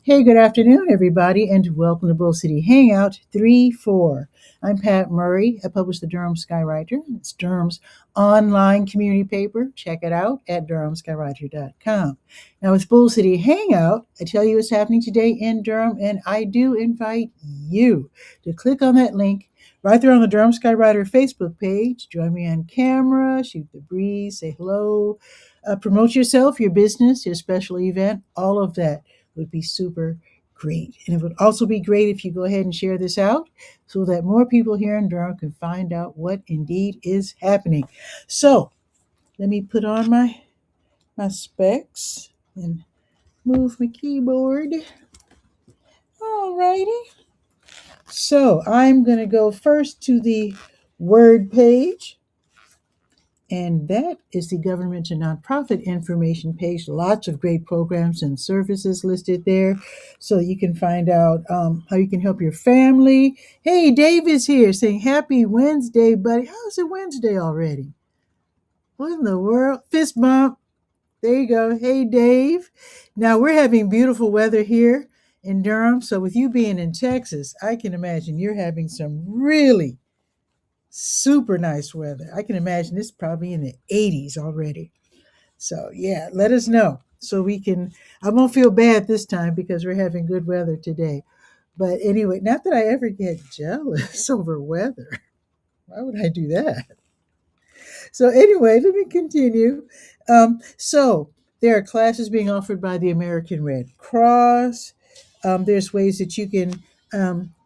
Hey, good afternoon, everybody, and welcome to Bull City Hangout 3-4. I'm Pat Murray. I publish the Durham Skywriter. It's Durham's online community paper. Check it out at durhamskywriter.com. Now, with Bull City Hangout, I tell you what's happening today in Durham, and I do invite you to click on that link right there on the Durham Skywriter Facebook page. Join me on camera, shoot the breeze, say hello, promote yourself, your business, your special event, all of that would be super great. And it would also be great if you go ahead and share this out so that more people here in Durham can find out what indeed is happening. So let me put on my specs and move my keyboard. All righty. So I'm going to go first to the Word page. And that is the government to nonprofit information page. Lots of great programs and services listed there. So you can find out how you can help your family. Hey, Dave is here saying happy Wednesday, buddy. How's it Wednesday already? What in the world? Fist bump. There you go. Hey, Dave. Now we're having beautiful weather here in Durham. So with you being in Texas, I can imagine you're having some really super nice weather. I can imagine it's probably in the 80s already. So, yeah, let us know so we can. I won't feel bad this time because we're having good weather today. But anyway, not that I ever get jealous over weather. Why would I do that? So, anyway, let me continue. So, there are classes being offered by the American Red Cross. There's ways that you can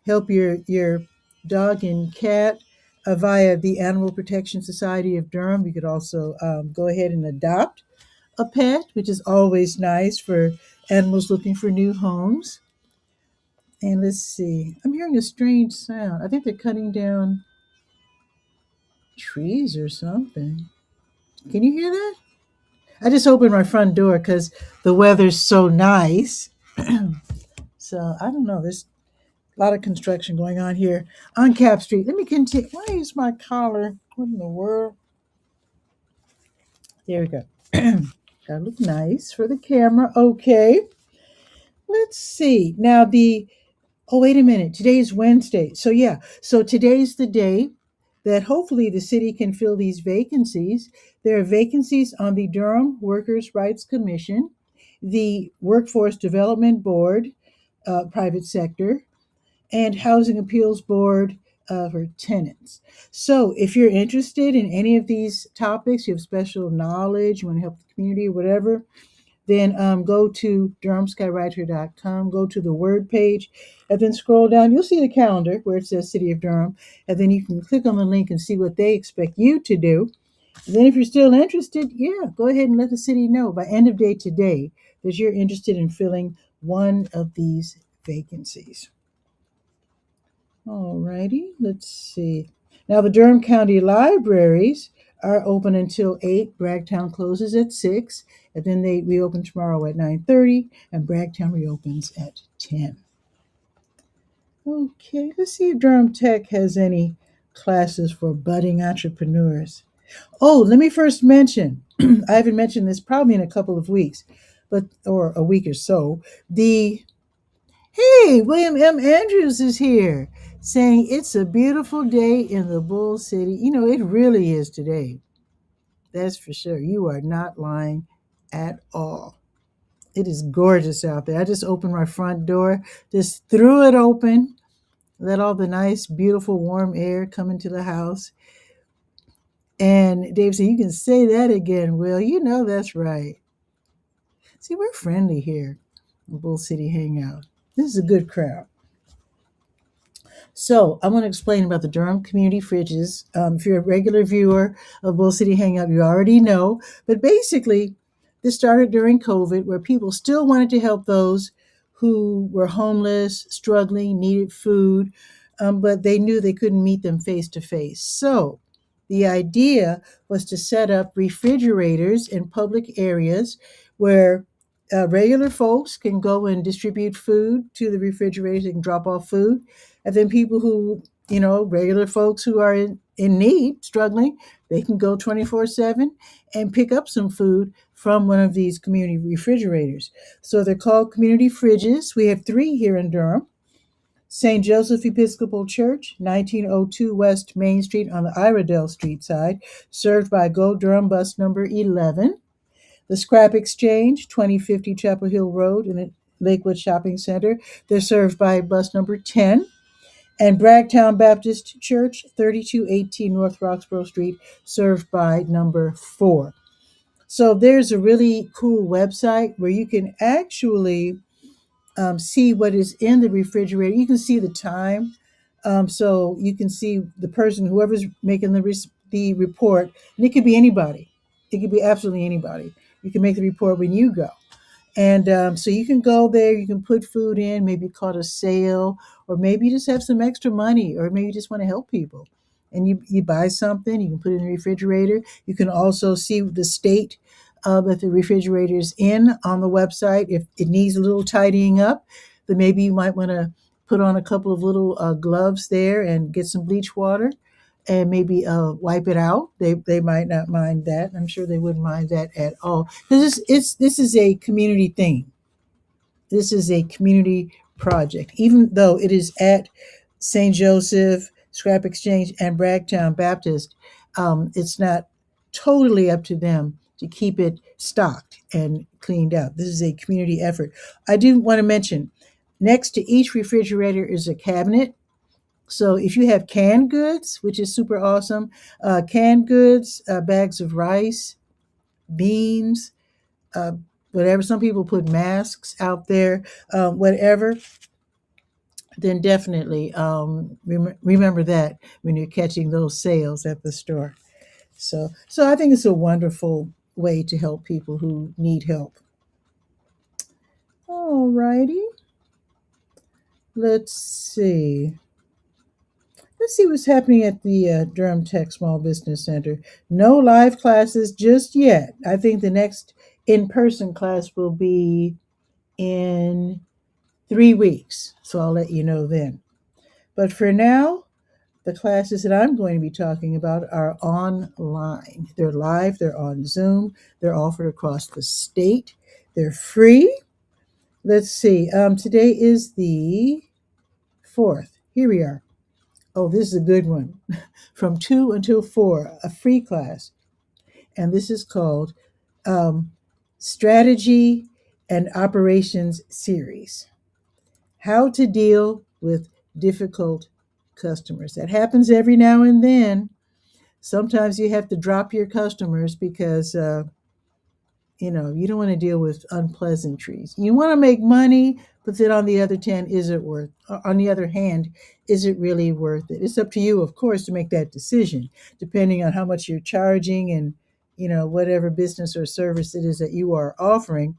help your dog and cat via the Animal Protection Society of Durham. You could also go ahead and adopt a pet, which is always nice for animals looking for new homes. And let's see, I'm hearing a strange sound. I think they're cutting down trees or something. Can you hear that? I just opened my front door because the weather's so nice. So I don't know. There's a lot of construction going on here on Cap Street. Let me continue. Why is my collar? What in the world? There we go. Gotta look nice for the camera. Okay. Let's see. Now oh, wait a minute. Today is Wednesday. So yeah. So today's the day that hopefully the city can fill these vacancies. There are vacancies on the Durham Workers' Rights Commission, the Workforce Development Board, private sector, and Housing Appeals Board for tenants. So if you're interested in any of these topics, you have special knowledge, you want to help the community, whatever, then go to durhamskywriter.com, go to the Word page, and then scroll down. You'll see the calendar where it says City of Durham, and then you can click on the link and see what they expect you to do. And then if you're still interested, yeah, go ahead and let the city know by end of day today that you're interested in filling one of these vacancies. All righty, let's see. Now, the Durham County Libraries are open until 8. Bragtown closes at 6, and then they reopen tomorrow at 9:30, and Bragtown reopens at 10. Okay, let's see if Durham Tech has any classes for budding entrepreneurs. Oh, let me first mention, I haven't mentioned this probably in a couple of weeks, or a week or so, Hey, William M. Andrews is here saying it's a beautiful day in the Bull City. You know, it really is today. That's for sure. You are not lying at all. It is gorgeous out there. I just opened my front door, just threw it open, let all the nice, beautiful, warm air come into the house. And Dave said, you can say that again, Will. You know that's right. See, we're friendly here in Bull City Hangout. This is a good crowd. So I want to explain about the Durham Community Fridges. If you're a regular viewer of Bull City Hangout, you already know. But basically, this started during COVID, where people still wanted to help those who were homeless, struggling, needed food, but they knew they couldn't meet them face to face. So the idea was to set up refrigerators in public areas where regular folks can go and distribute food to the refrigerators and drop off food. And then people who regular folks who are in need, struggling, they can go 24/7 and pick up some food from one of these community refrigerators. So they're called community fridges. We have three here in Durham. St. Joseph Episcopal Church, 1902 West Main Street on the Iredell Street side, served by Go Durham bus number 11. The Scrap Exchange, 2050 Chapel Hill Road in the Lakewood Shopping Center, they're served by bus number 10. And Bragtown Baptist Church, 3218 North Roxborough Street, served by number 4. So there's a really cool website where you can actually see what is in the refrigerator. You can see the time. So you can see the person, whoever's making the report, and it could be anybody. It could be absolutely anybody. You can make the report when you go. And so you can go there, you can put food in, maybe caught a sale, or maybe you just have some extra money, or maybe you just want to help people. And you buy something, you can put it in the refrigerator. You can also see the state that the refrigerator is in on the website. If it needs a little tidying up, then maybe you might want to put on a couple of little gloves there and get some bleach water and maybe wipe it out. They might not mind that. I'm sure they wouldn't mind that at all, because this is a community thing. This is a community project, even though it is at St. Joseph, Scrap Exchange, and Bragtown Baptist. It's not totally up to them to keep it stocked and cleaned out. This is a community effort. I do want to mention, next to each refrigerator is a cabinet. So if you have canned goods, which is super awesome, canned goods, bags of rice, beans, uh, whatever. Some people put masks out there, whatever. Then definitely remember that when you're catching those sales at the store. So I think it's a wonderful way to help people who need help. All righty. Let's see. Let's see what's happening at the Durham Tech Small Business Center. No live classes just yet. I think the next in-person class will be in 3 weeks. So I'll let you know then. But for now, the classes that I'm going to be talking about are online. They're live, they're on Zoom, they're offered across the state, they're free. Let's see, today is the 4th. Here we are. Oh, this is a good one. From 2 until 4, a free class. And this is called Strategy and Operations Series. How to deal with difficult customers. That happens every now and then. Sometimes you have to drop your customers because you don't want to deal with unpleasantries. You want to make money, but then on the other hand, is it really worth it? It's up to you, of course, to make that decision, depending on how much you're charging and whatever business or service it is that you are offering.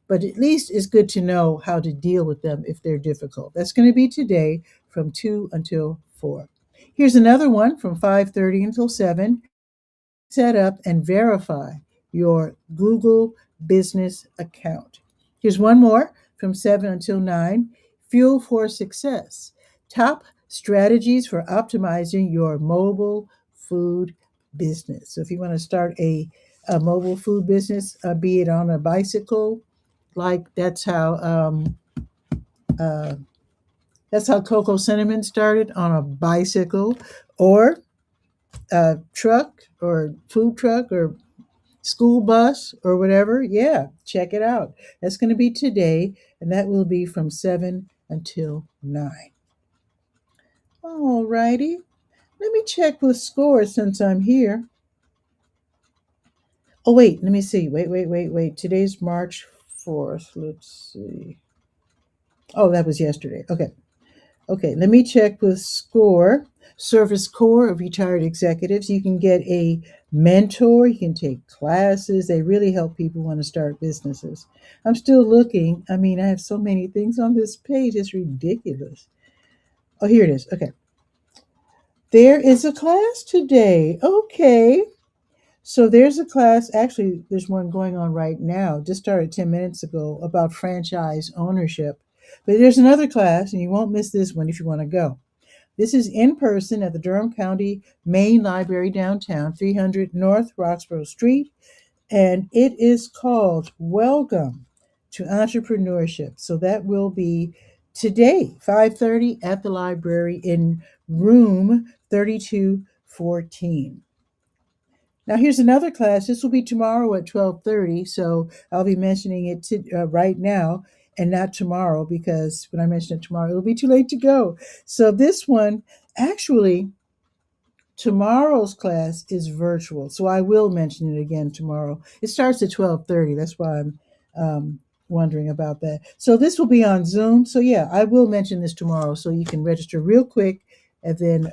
But at least it's good to know how to deal with them if they're difficult. That's going to be today from 2 until 4. Here's another one from 5:30 until 7. Set up and verify your Google business account. Here's one more from 7 until 9. Fuel for Success. Top strategies for optimizing your mobile food business. So if you want to start a mobile food business, be it on a bicycle, like uh, that's how Coco Cinnamon started, on a bicycle, or a truck, or food truck, or school bus, or whatever. Yeah, check it out. That's going to be today, and that will be from 7 until 9. All righty. Let me check with scores since I'm here. Oh, wait, let me see. Wait. Today's March 4th. Let's see. Oh, that was yesterday. Okay, let me check with SCORE, Service Corps of Retired Executives. You can get a mentor, you can take classes. They really help people want to start businesses. I'm still looking. I mean, I have so many things on this page, it's ridiculous. Oh, here it is. Okay. There is a class today. Okay. So there's a class, actually, there's one going on right now, just started 10 minutes ago, about franchise ownership. But there's another class, and you won't miss this one if you want to go. This is in person at the Durham County Main Library downtown, 300 North Roxborough Street, and it is called Welcome to Entrepreneurship. So that will be today, 5:30 at the library in room 3214. Now here's another class. This will be tomorrow at 12:30, so I'll be mentioning it right now and not tomorrow, because when I mention it tomorrow, it'll be too late to go. So this one, actually, tomorrow's class is virtual, so I will mention it again tomorrow. It starts at 12:30. That's why I'm wondering about that. So this will be on Zoom. So yeah, I will mention this tomorrow, so you can register real quick and then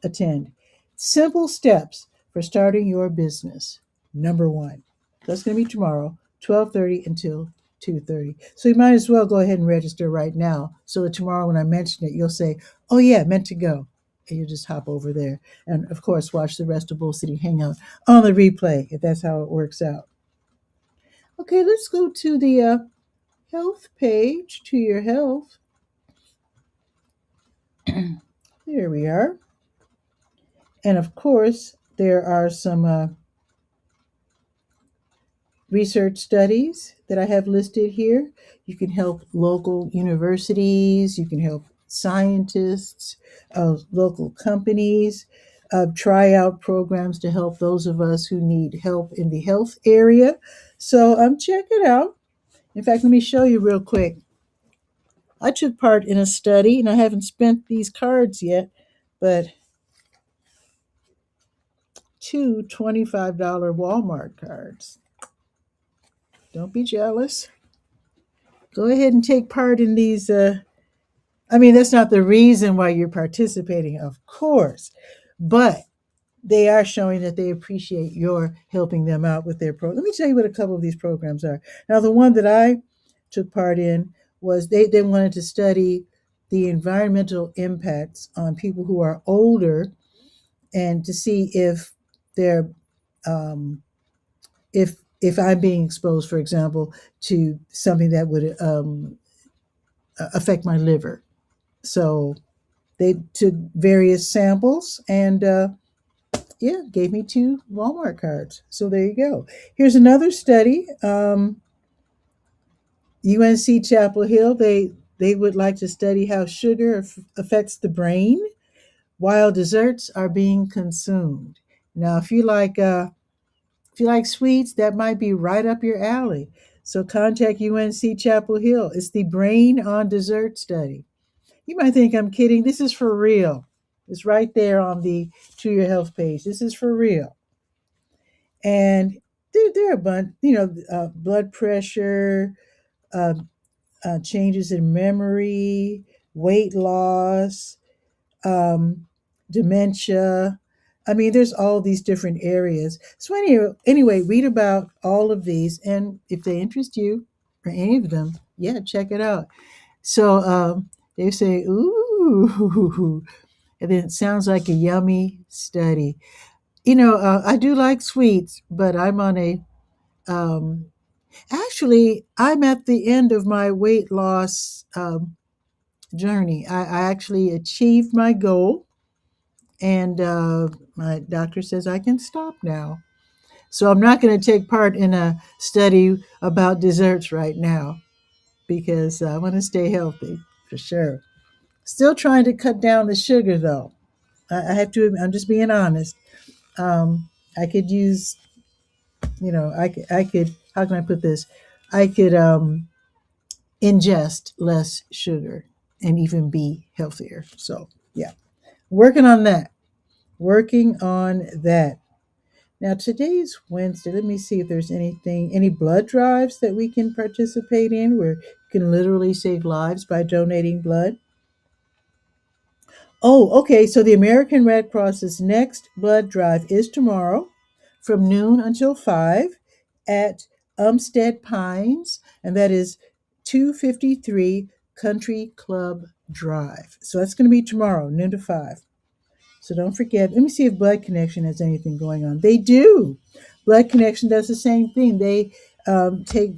attend. Simple steps for starting your business. Number one. That's going to be tomorrow, 12:30 until 2:30. So you might as well go ahead and register right now, so that tomorrow when I mention it, you'll say, "Oh yeah, meant to go," and you just hop over there. And of course, watch the rest of Bull City Hangout on the replay if that's how it works out. Okay, let's go to the health page, to your health. There we are. And of course, there are some research studies that I have listed here. You can help local universities, you can help scientists, local companies, try out programs to help those of us who need help in the health area. So check it out. In fact, let me show you real quick. I took part in a study, and I haven't spent these cards yet, but two $25 Walmart cards. Don't be jealous. Go ahead and take part in these. I mean, that's not the reason why you're participating, of course, but they are showing that they appreciate your helping them out with their program. Let me tell you what a couple of these programs are. Now, the one that I took part in was they wanted to study the environmental impacts on people who are older, and to see if they're if I'm being exposed, for example, to something that would affect my liver. So they took various samples and yeah, gave me two Walmart cards. So there you go. Here's another study. UNC Chapel Hill. They would like to study how sugar affects the brain while desserts are being consumed. Now, if you like sweets, that might be right up your alley. So contact UNC Chapel Hill. It's the Brain on Dessert study. You might think I'm kidding. This is for real. It's right there on the To Your Health page. This is for real. And there are a bunch, blood pressure, uh, changes in memory, weight loss, um, dementia. I mean, there's all these different areas. So anyway, read about all of these, and if they interest you or any of them, yeah, check it out. So they say, ooh, and then it sounds like a yummy study. I do like sweets, but I'm on a um, actually, I'm at the end of my weight loss journey. I actually achieved my goal, and my doctor says I can stop now. So I'm not going to take part in a study about desserts right now, because I want to stay healthy for sure. Still trying to cut down the sugar though. I have to. I'm just being honest. I could use, I could. How can I put this? I could ingest less sugar and even be healthier. So yeah, working on that. Working on that. Now today's Wednesday. Let me see if there's any blood drives that we can participate in where you can literally save lives by donating blood. Oh, okay. So the American Red Cross's next blood drive is tomorrow from noon until 5 at Umstead Pines, and that is 253 Country Club Drive. So that's going to be tomorrow, noon to 5. So don't forget. Let me see if Blood Connection has anything going on. They do. Blood Connection does the same thing. They take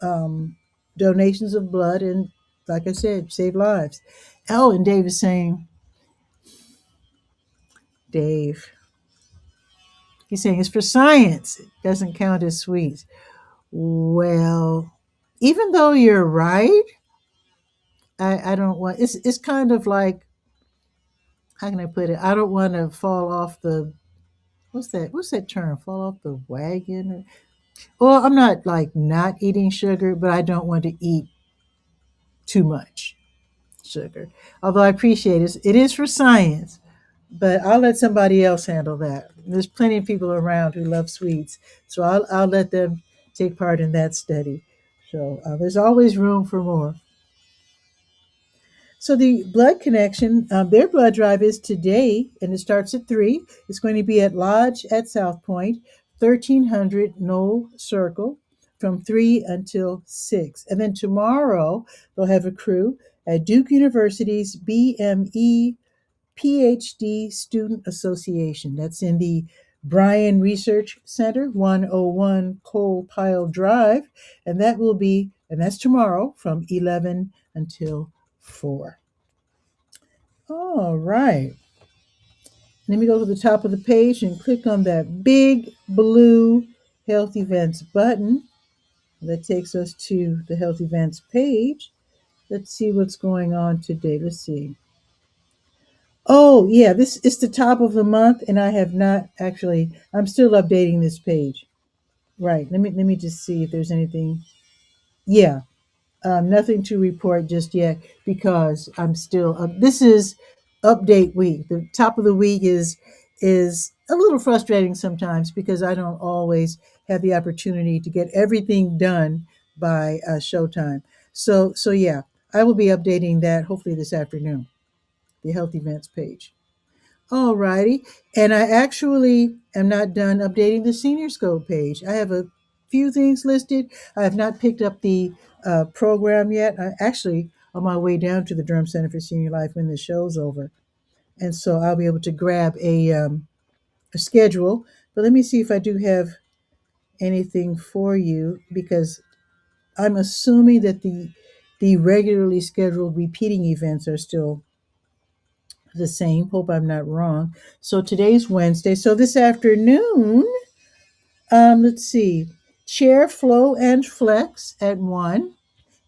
um, donations of blood and, like I said, save lives. Oh, and Dave is saying, Dave. He's saying it's for science. It doesn't count as sweets. Well, even though you're right, I don't want it's kind of like, how can I put it? I don't want to fall off the what's that term? Fall off the wagon? Well, I'm not like not eating sugar, but I don't want to eat too much sugar. Although I appreciate it. It is for science, but I'll let somebody else handle that. There's plenty of people around who love sweets, so I'll let them take part in that study. So there's always room for more. So the blood connection, their blood drive is today, and it starts at 3. It's going to be at Lodge at South Point, 1300 Knoll Circle, from 3 until 6. And then tomorrow they'll have a crew at Duke University's BME PhD Student Association. That's in the Bryan Research Center, 101 Coal Pile Drive, and that's tomorrow from 11 until 4. All right. Let me go to the top of the page and click on that big blue Health Events button. That takes us to the Health Events page. Let's see what's going on today. Let's see. Oh, yeah, this is the top of the month, and I have not actually, I'm still updating this page. Right. Let me just see if there's anything. Yeah, nothing to report just yet because I'm still. This is update week. The top of the week is a little frustrating sometimes because I don't always have the opportunity to get everything done by showtime. So yeah, I will be updating that hopefully this afternoon. The health events page. All righty. And I actually am not done updating the Senior Scope page. I have a few things listed. I have not picked up the program yet. I actually on my way down to the Durham Center for Senior Life when the show's over. And so I'll be able to grab a schedule. But let me see if I do have anything for you because I'm assuming that the regularly scheduled repeating events are still the same. Hope I'm not wrong. So today's Wednesday. So this afternoon, let's see, chair flow and flex at 1.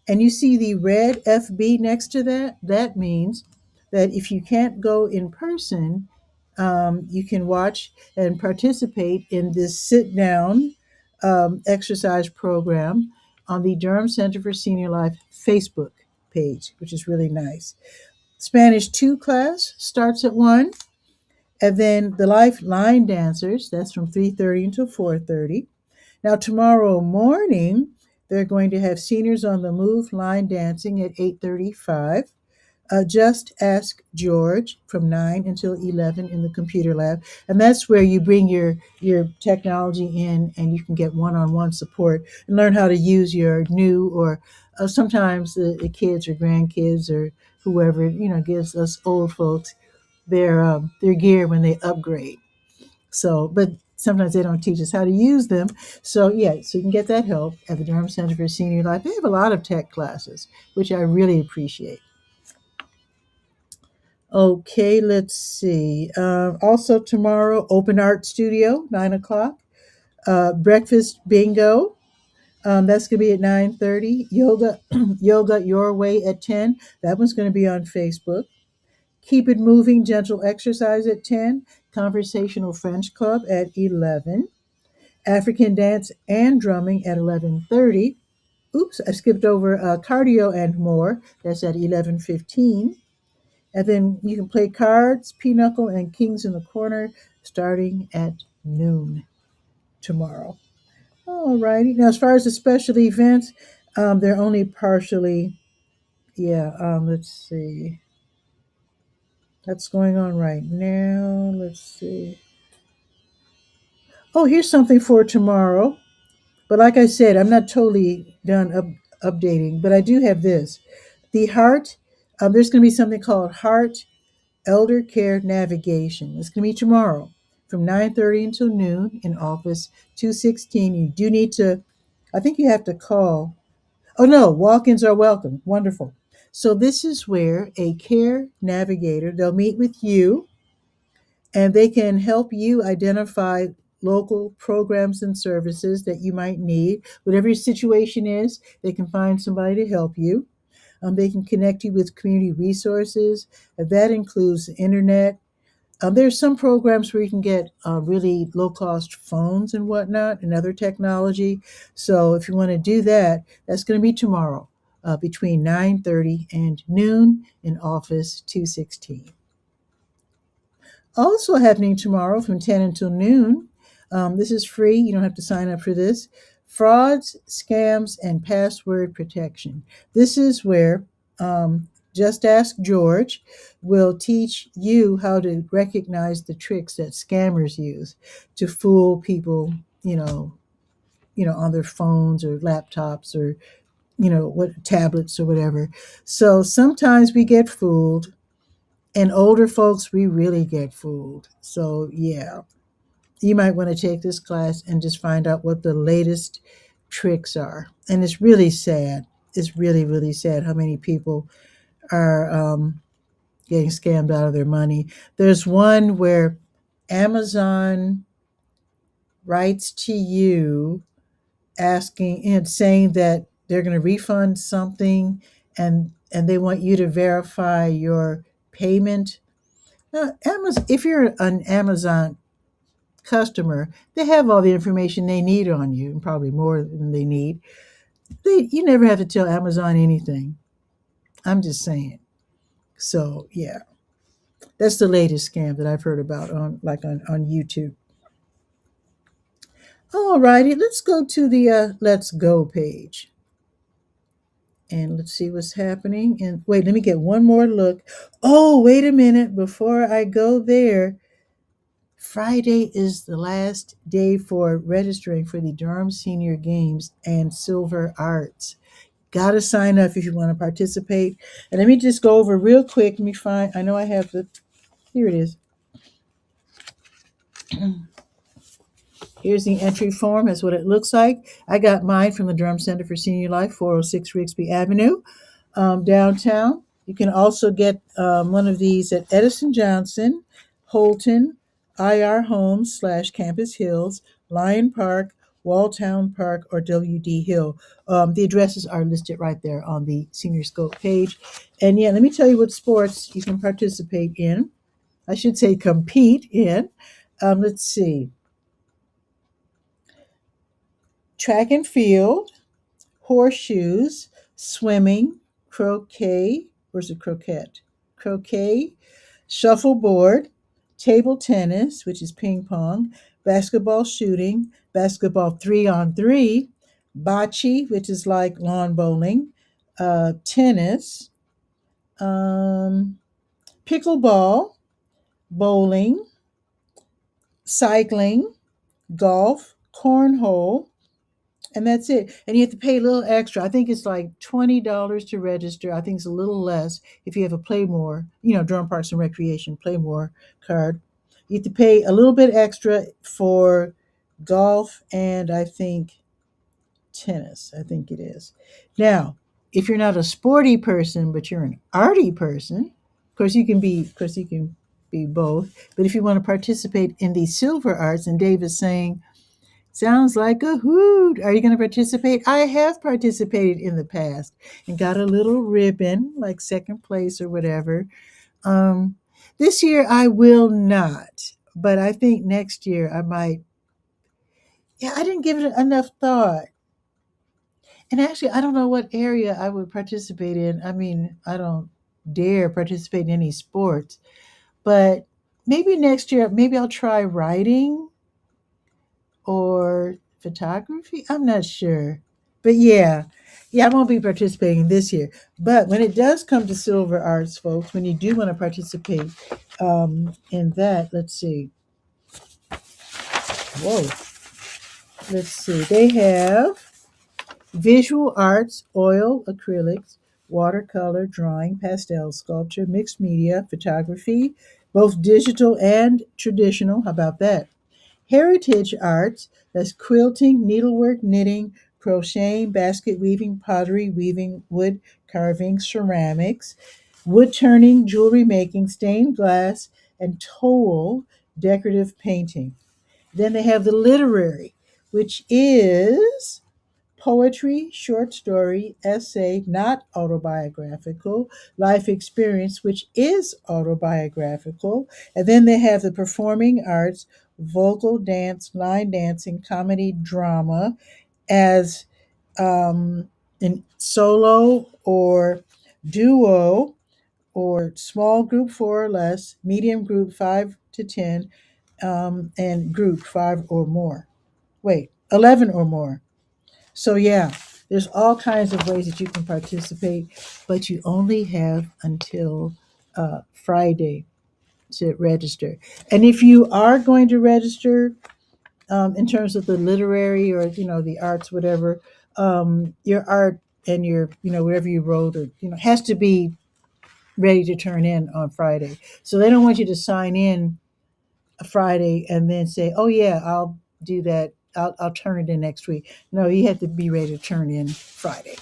And you see the red FB next to that? That means that if you can't go in person, you can watch and participate in this sit down exercise program on the Durham Center for Senior Life Facebook page, which is really nice. Spanish 2 class starts at 1. And then the Life Line Dancers, that's from 3:30 until 4:30. Now tomorrow morning, they're going to have Seniors on the Move line dancing at 8:35. Just Ask George from 9 until 11 in the computer lab. And that's where you bring your technology in and you can get one-on-one support and learn how to use your new or sometimes the kids or grandkids or whoever, gives us old folks their gear when they upgrade. So, but sometimes they don't teach us how to use them. So yeah, so you can get that help at the Durham Center for Senior Life. They have a lot of tech classes, which I really appreciate. Okay, let's see. Also tomorrow, Open Art Studio, 9 o'clock. Breakfast Bingo. That's gonna be at 9:30. Yoga, Yoga Your Way at 10. That one's gonna be on Facebook. Keep It Moving, Gentle Exercise at 10. Conversational French Club at 11. African Dance and Drumming at 11:30. Oops, I skipped over Cardio and More. That's at 11:15. And then you can play cards, Pinochle, and Kings in the Corner starting at noon tomorrow. All righty. Now, as far as the special events, they're only partially, yeah, let's see. That's going on right now. Let's see. Oh, here's something for tomorrow. But like I said, I'm not totally done updating, but I do have this. The Heart, there's going to be something called Heart Elder Care Navigation. It's going to be tomorrow from 9:30 until noon in office 216. You do need to, I think you have to call. Oh no, walk-ins are welcome. Wonderful. So this is where a care navigator, they'll meet with you and they can help you identify local programs and services that you might need. Whatever your situation is, they can find somebody to help you. They can connect you with community resources. That includes the internet. There's some programs where you can get really low cost phones and whatnot and other technology. So if you want to do that, that's going to be tomorrow between 9:30 and noon in Office 216. Also happening tomorrow from 10 until noon. This is free. You don't have to sign up for this. Frauds, scams, and password protection. This is where Just Ask George will teach you how to recognize the tricks that scammers use to fool people, on their phones or laptops or what tablets or whatever. So sometimes we get fooled, and older folks, we really get fooled. So, yeah, you might want to take this class and just find out what the latest tricks are. And it's really sad. It's really, really sad how many people are getting scammed out of their money. There's one where Amazon writes to you asking and saying that they're going to refund something, and they want you to verify your payment. Amazon, if you're an Amazon customer, they have all the information they need on you, and probably more than they need. You never have to tell Amazon anything. I'm just saying. So yeah, that's the latest scam that I've heard about on YouTube. Alrighty, let's go to the Let's Go page. And let's see what's happening. And wait, let me get one more look. Oh, wait a minute. Before I go there, Friday is the last day for registering for the Durham Senior Games and Silver Arts. Got to sign up if you want to participate. And let me just go over real quick. Let me find, I know I have here it is. Here's the entry form. That's what it looks like. I got mine from the Durham Center for Senior Life, 406 Rigsby Avenue, downtown. You can also get one of these at Edison Johnson, Holton, IR Homes / Campus Hills, Lyon Park, Walltown Park, or WD Hill. The addresses are listed right there on the Senior Scope page. And yeah, let me tell you what sports you can participate in. I should say compete in. Let's see. Track and field, horseshoes, swimming, croquet, or is it croquette? Croquet, shuffleboard, table tennis, which is ping pong, basketball shooting, basketball 3-on-3, bocce, which is like lawn bowling, tennis, pickleball, bowling, cycling, golf, cornhole, and that's it. And you have to pay a little extra. I think it's like $20 to register. I think it's a little less if you have a Playmore, Durham Parks and Recreation Playmore card. You have to pay a little bit extra for golf and I think tennis. I think it is. Now, if you're not a sporty person, but you're an arty person, of course you can be both. But if you want to participate in the silver arts, and Dave is saying, sounds like a hoot. Are you going to participate? I have participated in the past and got a little ribbon, like second place or whatever. This year I will not, but I think next year I might. Yeah, I didn't give it enough thought. And actually, I don't know what area I would participate in. I mean, I don't dare participate in any sports, but maybe next year, maybe I'll try writing or photography. I'm not sure. But yeah, I won't be participating this year. But when it does come to silver arts, folks, when you do want to participate in that, let's see. Whoa. Let's see. They have visual arts, oil, acrylics, watercolor, drawing, pastel, sculpture, mixed media, photography, both digital and traditional. How about that? Heritage arts, that's quilting, needlework, knitting, crocheting, basket weaving, pottery, weaving, wood carving, ceramics, wood turning, jewelry making, stained glass, and toll, decorative painting. Then they have the literary, which is poetry, short story, essay, not autobiographical, life experience, which is autobiographical. And then they have the performing arts, vocal, dance, line dancing, comedy, drama, as in solo or duo or small group four or less, medium group 5 to 10, and group five or more. Wait, 11 or more. So, yeah, there's all kinds of ways that you can participate, but you only have until Friday to register. And if you are going to register in terms of the literary or, the arts, whatever, your art and your, whatever you wrote or, has to be ready to turn in on Friday. So they don't want you to sign in a Friday and then say, "Oh yeah, I'll do that. I'll turn it in next week." No, you have to be ready to turn in Friday.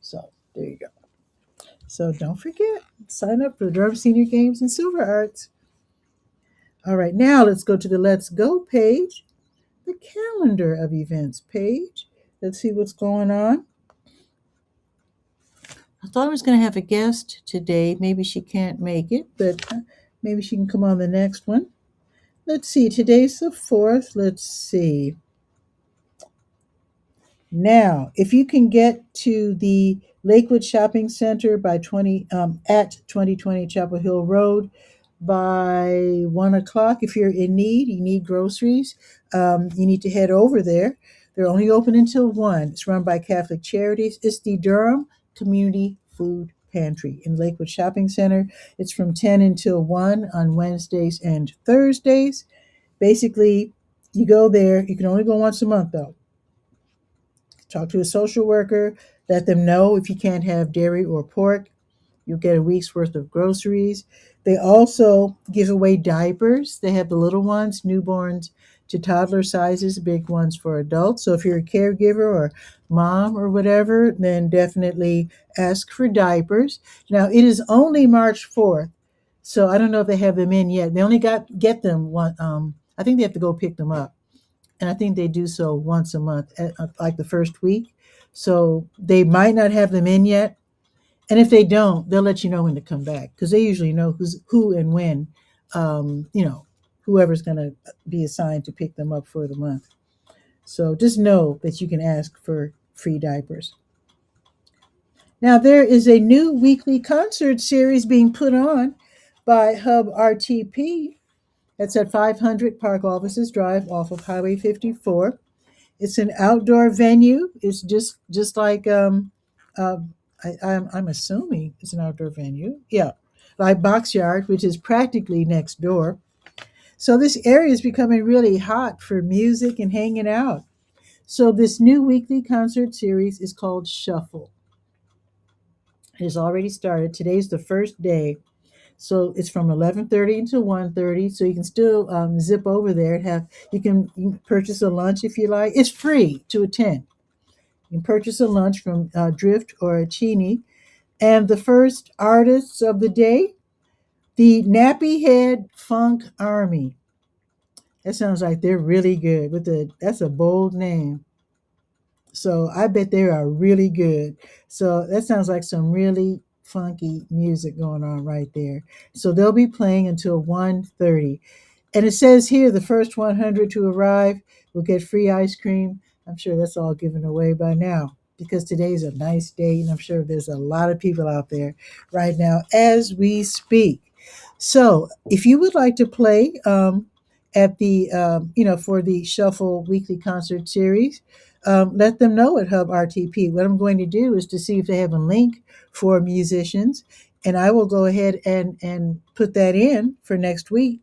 So there you go. So don't forget, sign up for the Durham Senior Games and Silver Arts. All right, now let's go to the Let's Go page, the calendar of events page. Let's see what's going on. I thought I was going to have a guest today. Maybe she can't make it, but maybe she can come on the next one. Let's see, today's the 4th. Let's see. Now, if you can get to the Lakewood Shopping Center by at 2020 Chapel Hill Road by 1 o'clock, if you're in need, you need groceries, you need to head over there. They're only open until 1. It's run by Catholic Charities. It's the Durham Community Food Pantry in Lakewood Shopping Center. It's from 10 until 1 on Wednesdays and Thursdays. Basically, you go there. You can only go once a month, though. Talk to a social worker. Let them know if you can't have dairy or pork. You'll get a week's worth of groceries. They also give away diapers. They have the little ones, newborns to toddler sizes, big ones for adults. So if you're a caregiver or mom or whatever, then definitely ask for diapers. Now, it is only March 4th, so I don't know if they have them in yet. They only get them one. I think they have to go pick them up, and I think they do so once a month, like the first week. So they might not have them in yet, and if they don't, they'll let you know when to come back because they usually know who and when, whoever's going to be assigned to pick them up for the month. So just know that you can ask for free diapers. Now, there is a new weekly concert series being put on by Hub RTP. That's at 500 Park Offices Drive off of Highway 54. It's an outdoor venue. It's just like uh, I'm assuming it's an outdoor venue. Yeah, like Box Yard, which is practically next door. So this area is becoming really hot for music and hanging out. So this new weekly concert series is called Shuffle. It has already started. Today's the first day. So it's from 11:30 until 1:30. So you can still zip over there and you can purchase a lunch if you like. It's free to attend. You can purchase a lunch from Drift or a Chini. And the first artists of the day, the Nappy Head Funk Army. That sounds like they're really good. That's a bold name. So I bet they are really good. So that sounds like some really funky music going on right there. So they'll be playing until 1:30. And it says here the first 100 to arrive will get free ice cream. I'm sure that's all given away by now because today's a nice day and I'm sure there's a lot of people out there right now as we speak. So if you would like to play at the, for the Shuffle Weekly Concert Series, let them know at Hub RTP. What I'm going to do is to see if they have a link for musicians, and I will go ahead and put that in for next week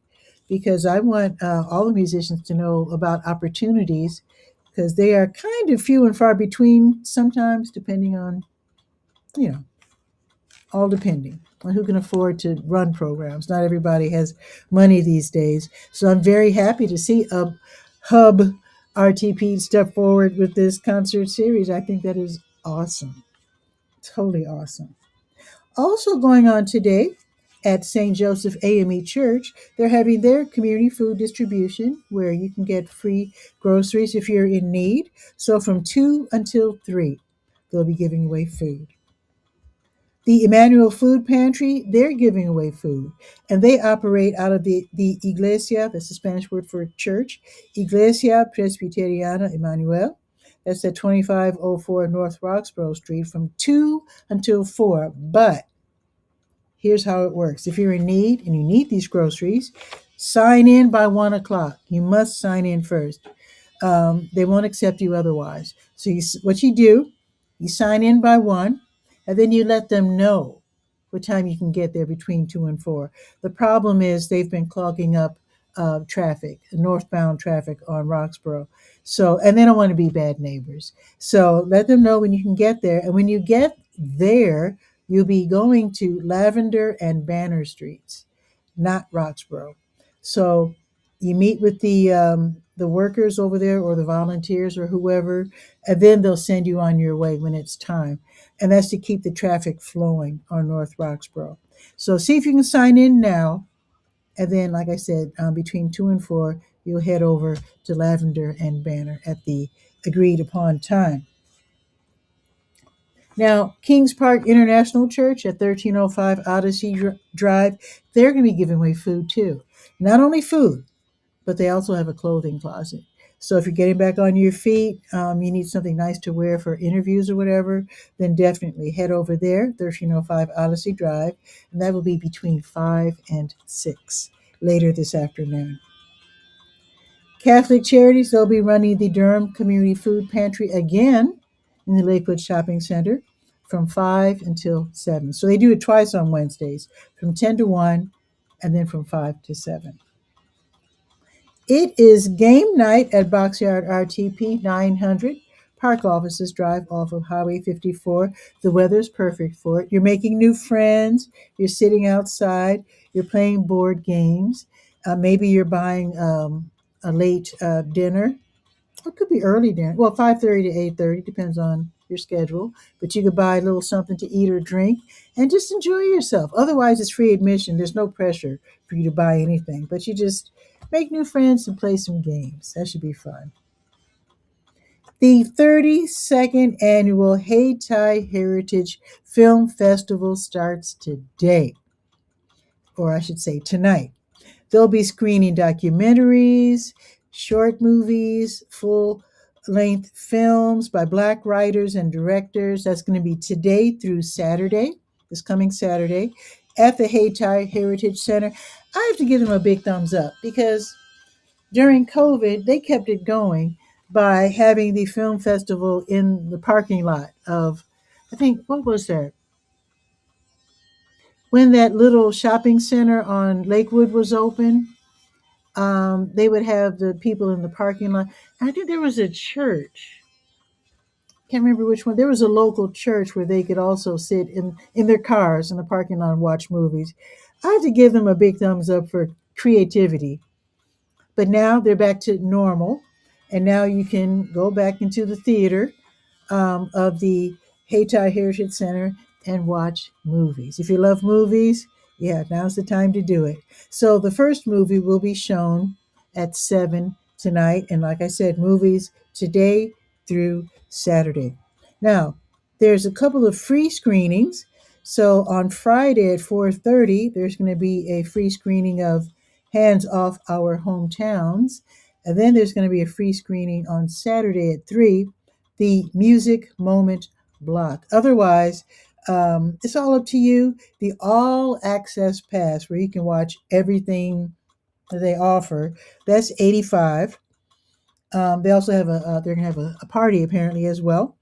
because I want all the musicians to know about opportunities because they are kind of few and far between sometimes, depending on, you know, all depending on who can afford to run programs. Not everybody has money these days. So I'm very happy to see a Hub RTP step forward with this concert series. I think that is awesome. Totally awesome. Also going on today at St. Joseph AME Church, they're having their community food distribution where you can get free groceries if you're in need. So from 2 until 3, they'll be giving away food. The Emmanuel Food Pantry, they're giving away food. And they operate out of the Iglesia, that's the Spanish word for church, Iglesia Presbiteriana Emmanuel. That's at 2504 North Roxborough Street from 2 until 4. But here's how it works. If you're in need and you need these groceries, sign in by 1 o'clock. You must sign in first. They won't accept you otherwise. So what you do, you sign in by 1, and then you let them know what time you can get there between 2 and 4. The problem is they've been clogging up traffic, northbound traffic on Roxborough. So, and they don't want to be bad neighbors. So let them know when you can get there. And when you get there, you'll be going to Lavender and Banner Streets, not Roxborough. So you meet with the workers over there or the volunteers or whoever, and then they'll send you on your way when it's time. And that's to keep the traffic flowing on North Roxborough. So see if you can sign in now. And then, like I said, between 2 and 4, you'll head over to Lavender and Banner at the agreed upon time. Now, Kings Park International Church at 1305 Odyssey Drive, they're going to be giving away food too. Not only food, but they also have a clothing closet. So if you're getting back on your feet, you need something nice to wear for interviews or whatever, then definitely head over there, 1305 Odyssey Drive, and that will be between 5 and 6 later this afternoon. Catholic Charities, they'll be running the Durham Community Food Pantry again in the Lakewood Shopping Center from 5 until 7. So they do it twice on Wednesdays, from 10 to 1 and then from 5 to 7. It is game night at Boxyard RTP 900. Park Offices Drive off of Highway 54. The weather's perfect for it. You're making new friends. You're sitting outside. You're playing board games. Maybe you're buying a late dinner. It could be early dinner. Well, 5:30 to 8:30 depends on your schedule. But you could buy a little something to eat or drink and just enjoy yourself. Otherwise, it's free admission. There's no pressure for you to buy anything. But you just make new friends and play some games. That should be fun. The 32nd annual Hayti Heritage Film Festival starts today, or I should say tonight. They'll be screening documentaries, short movies, full length films by Black writers and directors. That's going to be today through Saturday, this coming Saturday, at the Hayti Heritage Center. I have to give them a big thumbs up because during COVID, they kept it going by having the film festival in the parking lot of, I think, what was that? When that little shopping center on Lakewood was open, they would have the people in the parking lot. I think there was a church. Can't remember which one. There was a local church where they could also sit in their cars in the parking lot and watch movies. I have to give them a big thumbs up for creativity. But now they're back to normal, and now you can go back into the theater of the Hayti Heritage Center and watch movies. If you love movies, yeah, now's the time to do it. So the first movie will be shown at 7 tonight. And like I said, movies today through Saturday. Now, there's a couple of free screenings. So on Friday at 4:30, there's going to be a free screening of Hands Off Our Hometowns. And then there's going to be a free screening on Saturday at 3, the Music Moment Block. Otherwise, it's all up to you. The All Access Pass, where you can watch everything that they offer, that's $85. They also have they're gonna have a party apparently as well.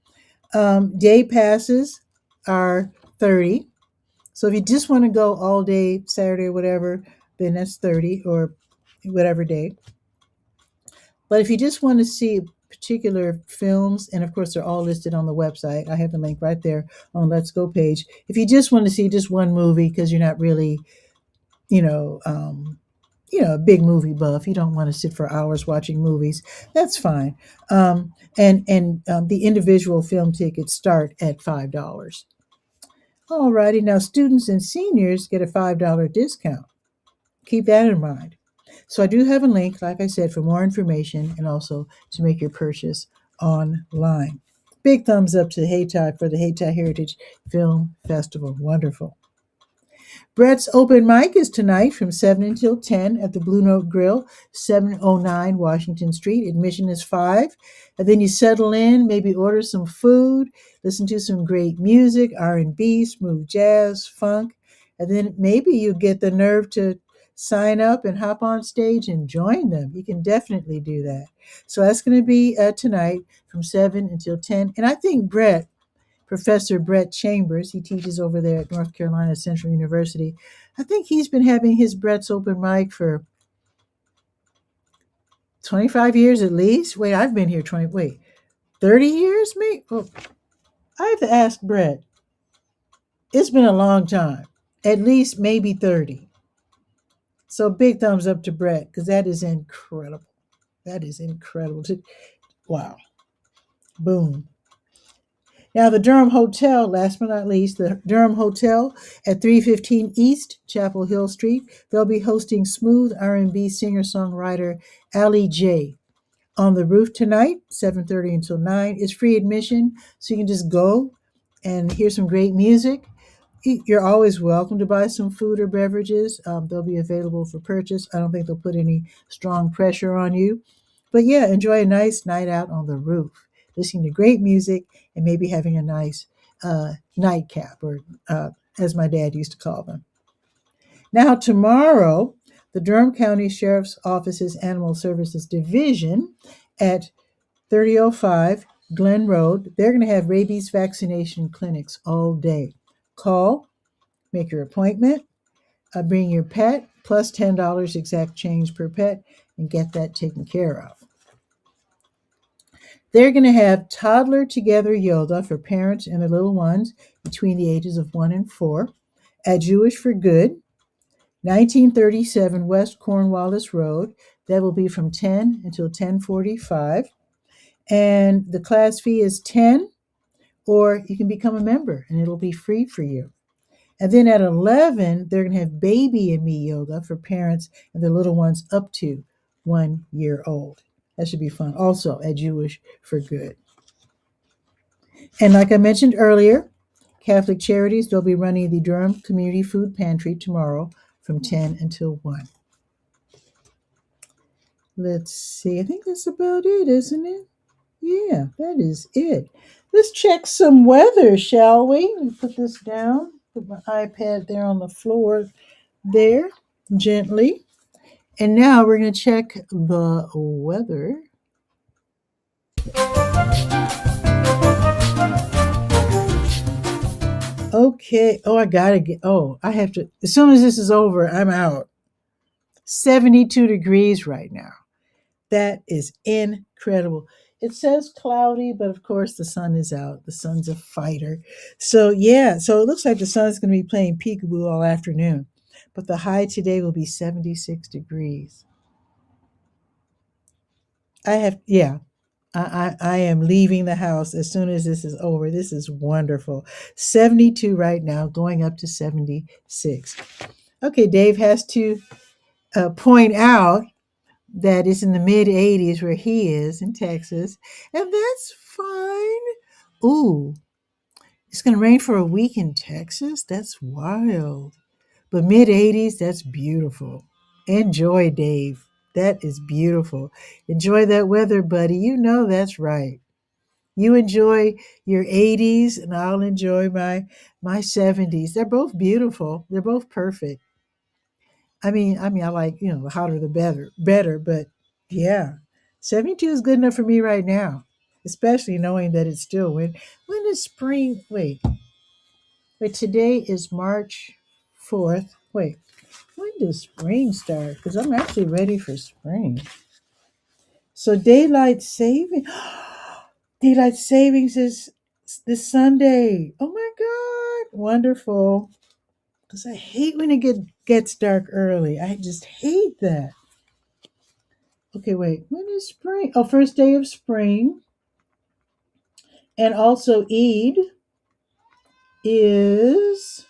Day passes are $30. So if you just want to go all day, Saturday or whatever, then that's $30 or whatever day. But if you just want to see particular films, and of course they're all listed on the website. I have the link right there on Let's Go page. If you just want to see just one movie because you're not really, you know, a big movie buff, you don't want to sit for hours watching movies, that's fine. And the individual film tickets start at $5. Alrighty, now students and seniors get a $5 discount. Keep that in mind. So I do have a link, like I said, for more information and also to make your purchase online. Big thumbs up to Hayti for the Hayti Heritage Film Festival. Wonderful. Brett's open mic is tonight from 7 until 10 at the Blue Note Grill, 709 Washington Street. Admission is 5. And then you settle in, maybe order some food, listen to some great music, R&B, smooth jazz, funk, and then maybe you get the nerve to sign up and hop on stage and join them. You can definitely do that. So that's going to be tonight from 7 until 10. And I think Professor Brett Chambers, he teaches over there at North Carolina Central University. I think he's been having his Brett's open mic for 25 years at least. Wait, I've been here 30 years, maybe? Oh, I have to ask Brett. It's been a long time, at least maybe 30. So big thumbs up to Brett because that is incredible. That is incredible. Wow. Boom. Now, the Durham Hotel, last but not least, the Durham Hotel at 315 East Chapel Hill Street. They'll be hosting smooth R&B singer-songwriter Allie J on the roof tonight, 7:30 until 9. It's free admission, so you can just go and hear some great music. You're always welcome to buy some food or beverages. They'll be available for purchase. I don't think they'll put any strong pressure on you. But yeah, enjoy a nice night out on the roof, listening to great music and maybe having a nice nightcap, or as my dad used to call them. Now, tomorrow, the Durham County Sheriff's Office's Animal Services Division at 3005 Glen Road, they're going to have rabies vaccination clinics all day. Call, make your appointment, bring your pet, plus $10 exact change per pet, and get that taken care of. They're going to have toddler together yoga for parents and their little ones between the ages of 1 and 4 at Jewish for Good, 1937 West Cornwallis Road. That will be from 10 until 10:45. And the class fee is 10, or you can become a member and it'll be free for you. And then at 11, they're going to have Baby and Me yoga for parents and their little ones up to 1 year old. That should be fun. Also at Jewish for Good. And like I mentioned earlier, Catholic Charities, they'll be running the Durham Community Food Pantry tomorrow from 10 until 1. Let's see. I think that's about it, isn't it? Yeah, that is it. Let's check some weather, shall we? Let me put this down. Put my iPad there on the floor there, gently. And now we're going to check the weather. Okay. Oh, I have to, as soon as this is over, I'm out. 72 degrees right now. That is incredible. It says cloudy, but of course the sun is out. The sun's a fighter. So, yeah, so it looks like the sun's going to be playing peekaboo all afternoon. But the high today will be 76 degrees. Yeah, I am leaving the house as soon as this is over. This is wonderful. 72 right now, going up to 76. Okay, Dave has to point out that it's in the mid 80s where he is in Texas, and that's fine. Ooh, it's going to rain for a week in Texas? That's wild. But mid 80s, that's beautiful. Enjoy, Dave. That is beautiful. Enjoy that weather, buddy. You know that's right. You enjoy your 80s, and I'll enjoy my 70s. They're both beautiful. They're both perfect. I like, the hotter the better, but yeah. 72 is good enough for me right now, especially knowing that it's still when is spring? Wait, today is March 4th. Wait, when does spring start? Because I'm actually ready for spring. So daylight savings is this Sunday. Oh my God, wonderful. Because I hate when it gets dark early. I just hate that. Okay, wait. When is spring? Oh, first day of spring. And also Eid. is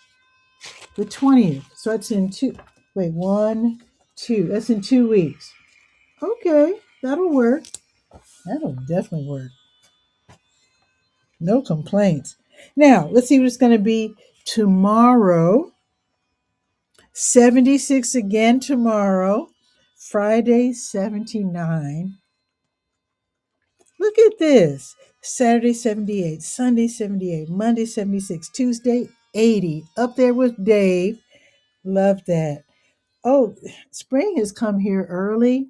the 20th. So that's in one, two. That's in 2 weeks. Okay, that'll work. That'll definitely work. No complaints. Now, let's see what it's going to be tomorrow. 76 again tomorrow. Friday, 79. Look at this. Saturday, 78. Sunday, 78. Monday, 76. Tuesday, 80. Up there with Dave. Love that. Oh, spring has come here early,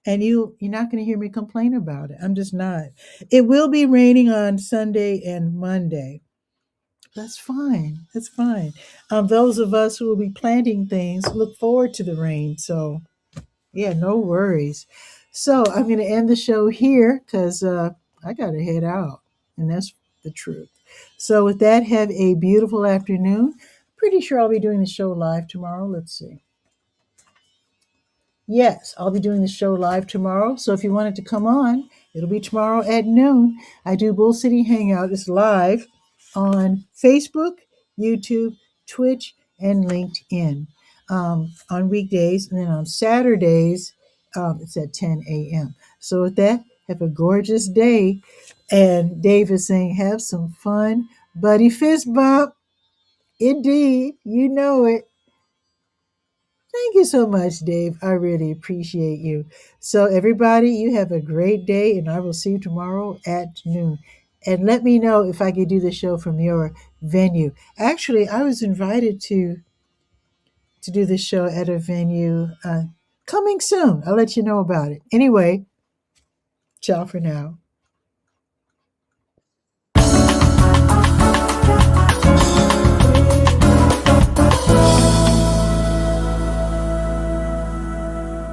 and you're not going to hear me complain about it. I'm just not. It will be raining on Sunday and Monday. That's fine. That's fine. Those of us who will be planting things look forward to the rain. So, yeah, no worries. So, I'm going to end the show here because I got to head out, and that's the truth. So, with that, have a beautiful afternoon. Pretty sure I'll be doing the show live tomorrow. Let's see. Yes, I'll be doing the show live tomorrow. So if you wanted to come on, it'll be tomorrow at noon. I do Bull City Hangout. It's live on Facebook, YouTube, Twitch, and LinkedIn on weekdays. And then on Saturdays, it's at 10 a.m. So with that, have a gorgeous day. And Dave is saying, have some fun. Buddy fist bump. Indeed. You know it. Thank you so much, Dave. I really appreciate you. So, everybody, you have a great day, and I will see you tomorrow at noon. And let me know if I could do the show from your venue. Actually, I was invited to do this show at a venue coming soon. I'll let you know about it. Anyway, ciao for now.